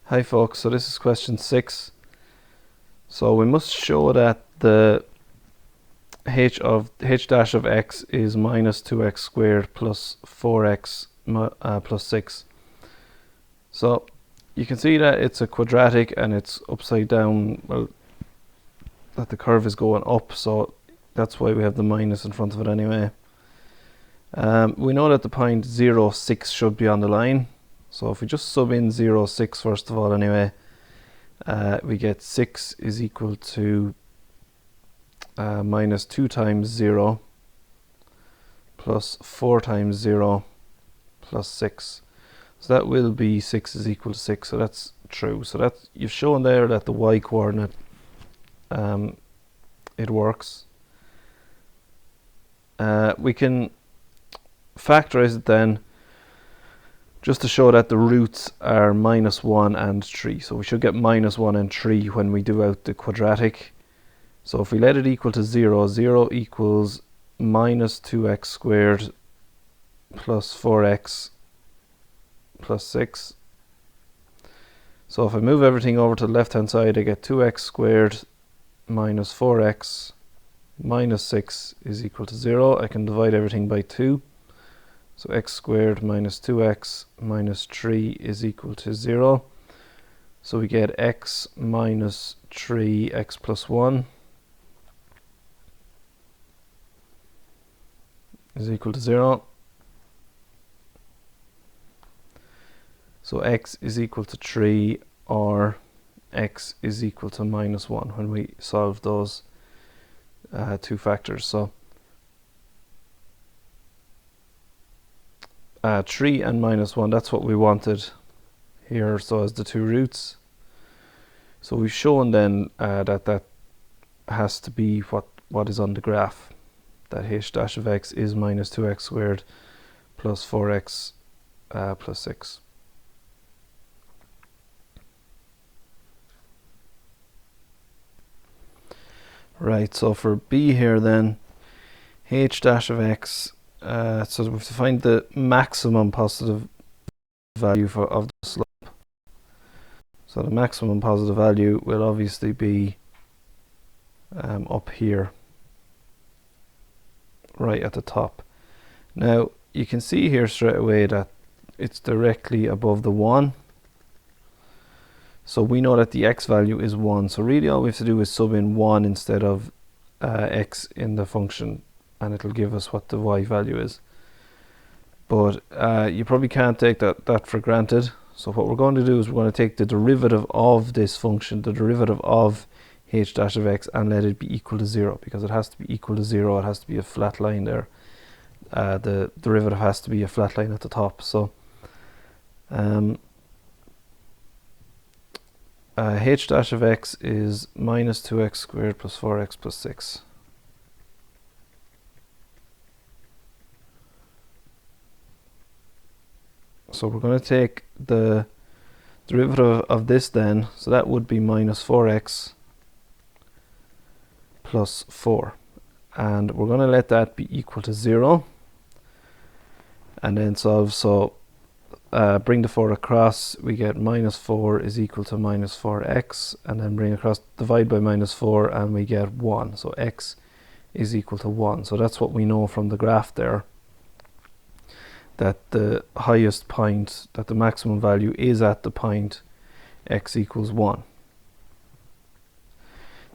Hi folks, so this is question 6. So we must show that the h dash of x is minus 2x squared plus 4x plus 6. So you can see that it's a quadratic and it's upside down, well, that the curve is going up, so that's why we have the minus in front of it anyway. We know that the point 0, 6 should be on the line. So if we just sub in 0, 6 first of all anyway, we get 6 is equal to minus 2 times 0 plus 4 times 0 plus 6. So that will be 6 is equal to 6, so that's true. So that's, you've shown there that the y coordinate, it works. We can factorize it then, just to show that the roots are minus 1 and 3. So we should get minus 1 and 3 when we do out the quadratic. So if we let it equal to 0, 0 equals minus 2x squared plus 4x plus 6. So if I move everything over to the left hand side, I get 2x squared minus 4x minus 6 is equal to 0. I can divide everything by 2. So x squared minus 2x minus 3 is equal to 0. So we get x minus 3x plus 1 is equal to 0. So x is equal to 3 or x is equal to minus 1 when we solve those two factors. So 3 and minus 1, that's what we wanted here, so as the two roots. So we've shown then that has to be what is on the graph, that h dash of x is minus 2x squared plus 4x plus 6. Right, so for b here then, h dash of x, so we have to find the maximum positive value of the slope. So the maximum positive value will obviously be up here, right at the top. Now you can see here straight away that it's directly above the 1. So we know that the x value is 1. So really all we have to do is sub in 1 instead of x in the function, and it'll give us what the y value is. But you probably can't take that for granted. So what we're going to do is we're going to take the derivative of this function, the derivative of h dash of x, and let it be equal to 0, because it has to be equal to 0. It has to be a flat line there. The derivative has to be a flat line at the top. So h dash of x is minus 2x squared plus 4x plus 6. So we're going to take the derivative of this then, so that would be minus 4x plus 4. And we're going to let that be equal to 0. And then solve, so bring the 4 across, we get minus 4 is equal to minus 4x, and then bring across, divide by minus 4, and we get 1. So x is equal to 1. So that's what we know from the graph there, that the highest point, that the maximum value is at the point x equals 1.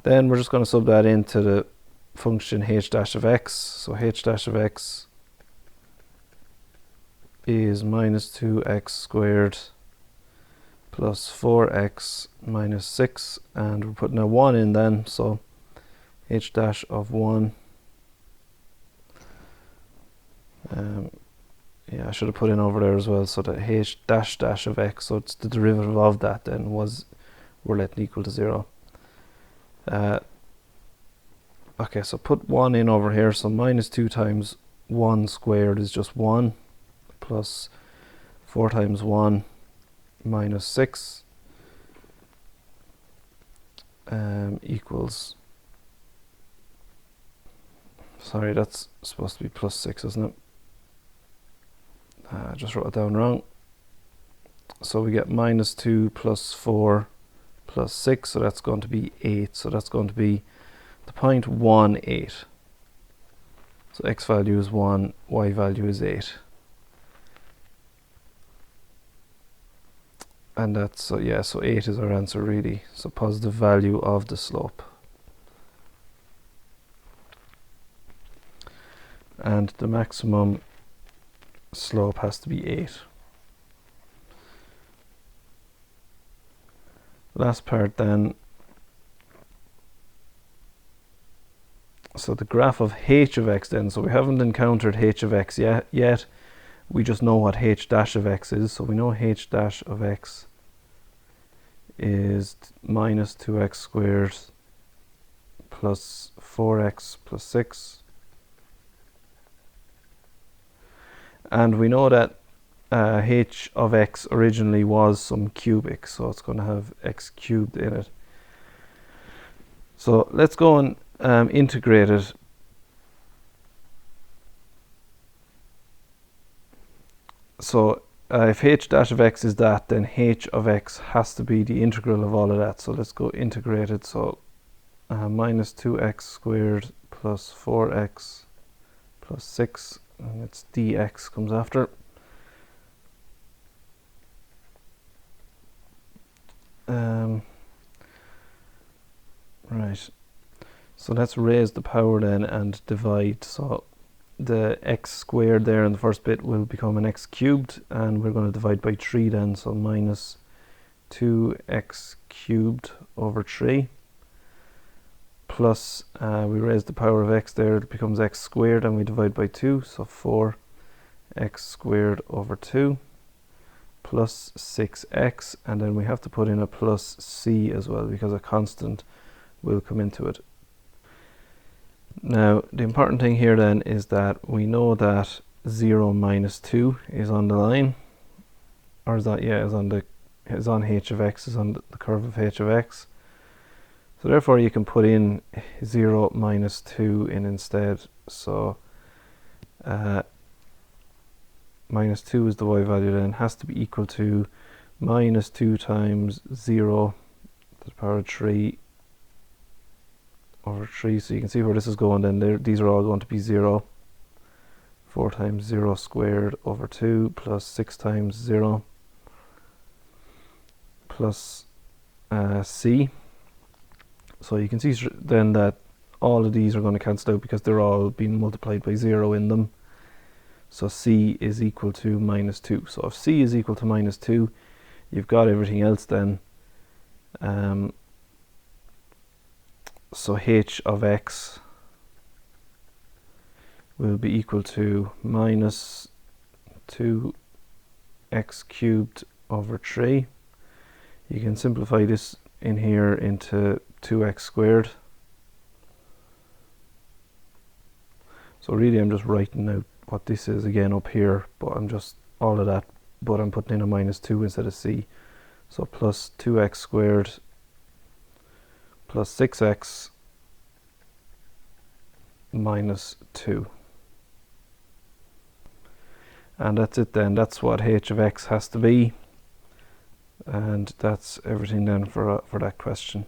Then we're just going to sub that into the function h dash of x. So h dash of x is minus 2x squared plus 4x minus 6, and we're putting a 1 in then, so h dash of 1, yeah, I should have put in over there as well, so that h dash dash of x, so it's the derivative of that then, we're letting equal to 0. Okay, so put 1 in over here, so minus 2 times 1 squared is just 1, plus 4 times 1 minus 6 equals, sorry, that's supposed to be plus 6, isn't it? I just wrote it down wrong. So we get minus 2 plus 4 plus 6, so that's going to be 8. So that's going to be the 0.18. So x value is 1, y value is 8. And that's, so 8 is our answer really. So positive value of the slope. And the maximum slope has to be 8. Last part then. So the graph of h of x then. So we haven't encountered h of x yet. We just know what h dash of x is. So we know h dash of x is minus 2x squared plus 4x plus 6. And we know that h of x originally was some cubic, so it's going to have x cubed in it. So let's go and integrate it. So if h dash of x is that, then h of x has to be the integral of all of that. So let's go integrate it. So minus 2x squared plus 4x plus 6, and it's dx comes after. Right, so let's raise the power then and divide. So the x squared there in the first bit will become an x cubed, and we're going to divide by 3 then, so minus 2x cubed over 3 plus we raise the power of x there, it becomes x squared, and we divide by 2, so 4x squared over 2 plus 6x, and then we have to put in a plus c as well because a constant will come into it. Now the important thing here then is that we know that 0 minus 2 is on the line, or is that, yeah, is on h of x, is on the curve of h of x. So therefore you can put in 0 minus 2 in instead. So minus 2 is the y value then, has to be equal to minus 2 times 0 to the power of 3 over 3. So you can see where this is going then. These are all going to be 0. 4 times 0 squared over 2 plus 6 times 0 plus c. So you can see then that all of these are going to cancel out because they're all being multiplied by 0 in them. So c is equal to minus 2. So if c is equal to minus 2, you've got everything else then. So h of x will be equal to minus 2x cubed over 3. You can simplify this in here into 2x squared. So really I'm just writing out what this is again up here, but I'm just all of that, but I'm putting in a minus 2 instead of c. So plus 2x squared plus 6x minus 2. And that's it then. That's what h of x has to be. And that's everything then for that question.